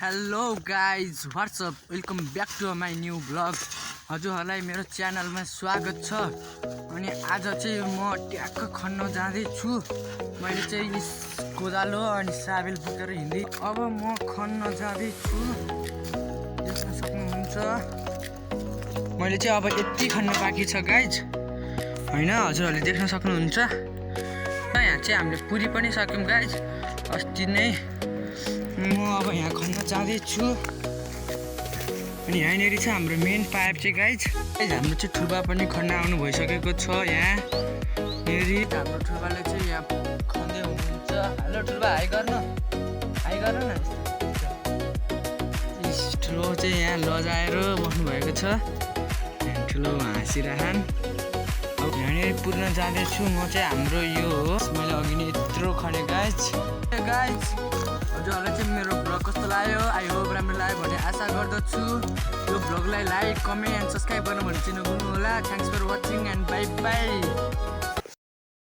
Hello guys what's up welcome back to my new vlog. हजुरहरूलाई मेरो च्यानलमा स्वागत छ। अनि आज चाहिँ म ट्याक्क खन्न जाँदैछु। मैले चाहिँ कोदालो अनि साबेल बोकेर हिँड्दै अब म खन्न जाँदैछु। देख्न सक्नुहुन्छ मैले चाहिँ अब यति खन्न बाँकी छ गाइज, होइन? हजुरहरूले देख्न सक्नुहुन्छ। यहाँ चाहिँ हामीले पुरी पनि सक्यौँ गाइज अस्ति नै। म अब यहाँ खन्न जाँदैछु। अनि यहाँनिर चाहिँ हाम्रो मेन पाइप चाहिँ गाइज हाम्रो चाहिँ ठुल्बा पनि खन्न आउनु भइसकेको छ। यहाँनिर हाम्रो ठुल्बाले चाहिँ यहाँ खन्दै हुनुहुन्छ। हेलो ठुल्बा, हाई गर्न न। ठुलो चाहिँ यहाँ लजाएर बस्नुभएको छ, ठुलो हाँसिरहन। अब यहाँनिर पुर्न जाँदैछु म चाहिँ। हाम्रो यो हो, मैले अघि नै यत्रो खने गाइज। हजुरहरूलाई चाहिँ मेरो भ्लग कस्तो लाग्यो? आई होप राम्रो लाग्यो भन्ने आशा गर्दछु। यो भ्लगलाई लाइक, कमेन्ट एन्ड सब्सक्राइब गर्नु भने चाहिँ नभुल्नु होला। Thanks for watching and bye by.